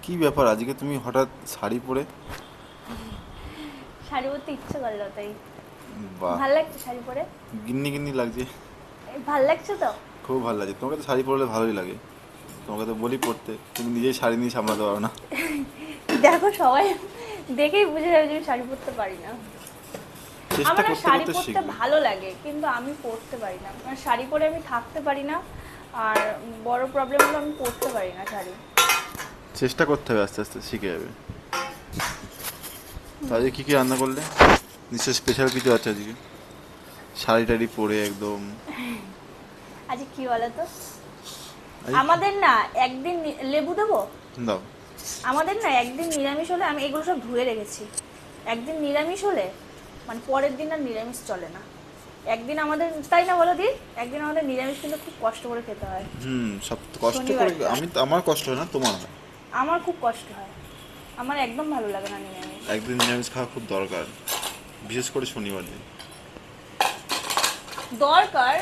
কি ব্যাপার আজকে তুমি হঠাৎ শাড়ি পরে? শাড়ি পরতে ইচ্ছে করলো তাই। বাহ, ভাল লাগছে শাড়ি পরে? গিন্নি গিন্নি লাগছে। ভাল লাগছে তো? খুব ভালো লাগছে, তোমাকে তো শাড়ি পরলে ভালোই লাগে। তোমাকে তো বলি পরতে, তুমি নিজেই শাড়ি নিয়ে সামলাতে পারো না। দেখো সবাই দেখেই বুঝে যাবে যে আমি শাড়ি পরতে পারি না। চেষ্টা আমার না করতে শাড়ি করতে পরতে শিখবে। ভালো লাগে কিন্তু আমি পরতে পারি না, কারণ শাড়ি পরে আমি থাকতে পারি না। আর বড় প্রবলেম হলো আমি পরতে পারি না শাড়ি। চেষ্টা করতে হবে, আস্তে আস্তে শিখে যাবে। তো আজকে কি কি রান্না করলে? নিশ্চয় স্পেশাল কিছু আছে আজকে, শাড়ি টাড়ি পরে একদম। আজকে কি বলো তো, আজকে আমাদের না একদিন লেবু দেবো। দাও। আমাদের না একদিন নিরামিষ হলে, আমি এগুলো সব ধুয়ে রেখেছি, একদিন নিরামিষ হলে মানে পরের দিন আর নিরামিষ চলে না। একদিন আমাদের, তাই না বলো দি, একদিন আমাদের নিরামিষ কিন্তু খুব কষ্ট করে খেতে হয়। সব কষ্ট করে। শনিবারটা আমি তো, আমার কষ্ট হয় না, তোমার হয়। আমার খুব কষ্ট হয়, আমার একদম ভালো লাগে না নিরামিষ। একদিন নিরামিষ খাওয়া খুব দরকার, বিশেষ করে শনিবার দিন। দরকার,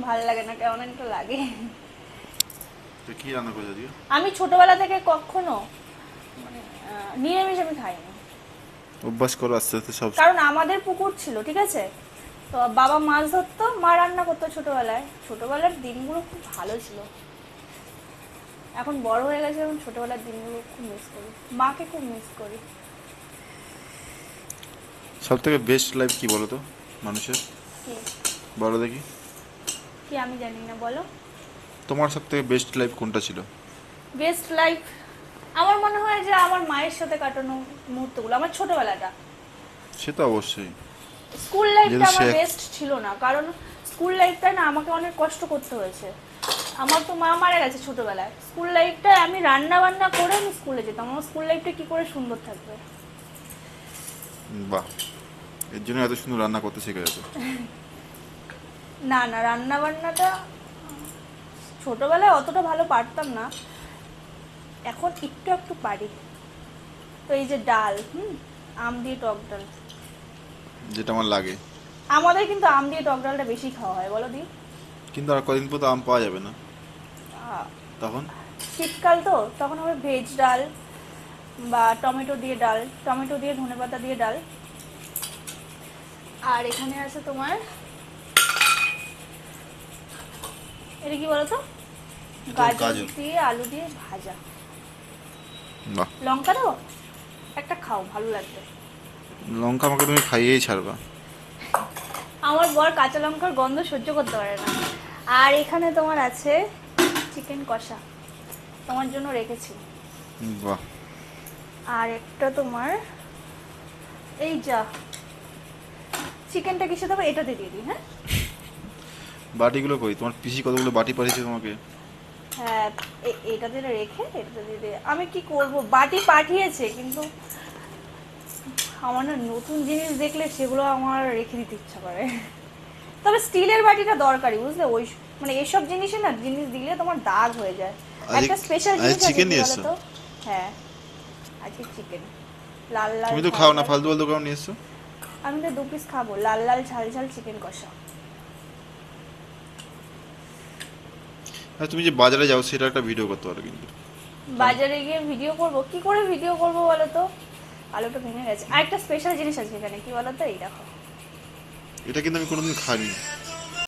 ভালো লাগে না, কেমন একটা লাগে। তো কি রান্না করছো আজকে? আমি ছোটবেলা থেকে কখনো মানে নিরামিষ আমি খাইনি, অভ্যাস করো আস্তে আস্তে সব। কারণ আমাদের পুকুর ছিল, ঠিক আছে, তো বাবা মাছ ধরতো, মা রান্না করতো ছোটবেলায়। ছোটবেলার দিনগুলো খুব ভালো ছিল। এখন বড় হয়ে গেছে, এখন ছোটবেলার দিনগুলো খুব মিস করি, মাকে খুব মিস করি। সব থেকে বেস্ট লাইফ কি বলো তো মানুষের? কি? বলো দেখি। কি আমি জানি না, বলো। তোমার সব থেকে বেস্ট লাইফ কোনটা ছিল? বেস্ট লাইফ আমার মনে হয় যে আমার মায়ের সাথে কাটানো মুহূর্তগুলো, আমার ছোটবেলাটা। সে তো অবশ্যই। স্কুল লাইফটা যেহেতু আমার সে বেস্ট ছিল না, কারণ স্কুল লাইফটা না আমাকে অনেক কষ্ট করতে হয়েছে। আমার তো মা মারা গেছে ছোটবেলায়। স্কুল লাইফটা আমি রান্না বান্না করে আমি স্কুলে যেতাম, আমার স্কুল লাইফটা কি করে সুন্দর থাকবে। বাহ, এর জন্য এত সুন্দর রান্না করতে শিখে যেত। না না, রান্না বান্নাটা ছোটবেলায় অতটা ভালো পারতাম না, এখন একটু একটু পারি। তো এই যে ডাল, আম দিয়ে টক ডাল, যেটা আমার লাগে। আমাদের কিন্তু আম দিয়ে টক ডালটা বেশি খাওয়া হয়, বলো দি। কিন্তু আর কদিন পর তো আম পাওয়া যাবে না, আহ, তখন? শীতকাল তো, তখন হবে ভেজ ডাল বা টমেটো দিয়ে ডাল, টমেটো দিয়ে ধনেপাতা দিয়ে ডাল। আর এখানে আছে তোমার, এটা কি বলতো, গাজর গাজর। দিয়ে আলু দিয়ে ভাজা। বাহ, লঙ্কা দাও একটা, খাও, ভালো লাগবে। লঙ্কা আমাকে তুমি খাইয়েই ছাড়বা। আমার বর কাঁচা লঙ্কার গন্ধ সহ্য করতে পারে না। আর এখানে তোমার আছে চিকেন কষা, তোমার জন্য রেখেছি। বাহ। আর একটা তোমার, এই যা, চিকেনটা কিসে দেবো, এটাতে দিয়ে দিই, হ্যাঁ। বাটিগুলো কই? তোমার পিসি কতগুলো বাটি পাঠিয়েছে তোমাকে? হ্যাঁ, এটাতে রেখে এটাতে দিয়ে দে। আমি কি করব, বাটি পাঠিয়েছে কিন্তু আমার না নতুন জিনিস দেখলে সেগুলো আমার রেখে দিতে ইচ্ছা করে। তবে স্টিলের বাটিটা দরকারি, বুঝলে, ওই মানে এসব জিনিসে না জিনিস দিলে তোমার দাগ হয়ে যায়। একটা স্পেশাল আজ জিনিস আছে, চিকেন কি নিয়ে এসছো? বলতো। হ্যাঁ, আজকে চিকেন, লাল লাল তুমি তো ঝাল খাও না, ঝাল। ফালতু ফালতু কারণ নিয়ে এসছো। আমি তো 2 পিস খাবো, লাল লাল ঝাল ঝাল চিকেন কষা। আর তুমি যে বাজারে যাও সেটা একটা ভিডিও করতে পারো কিন্তু। বাজারে গিয়ে ভিডিও করব, কি করে ভিডিও করব বলো তো, আলুটা ভেঙে গেছে। আর একটা স্পেশাল জিনিস আছে এখানে, কি বলো তো, এই দেখো। এটা কিন্তু আমি কোনোদিন খাইনি।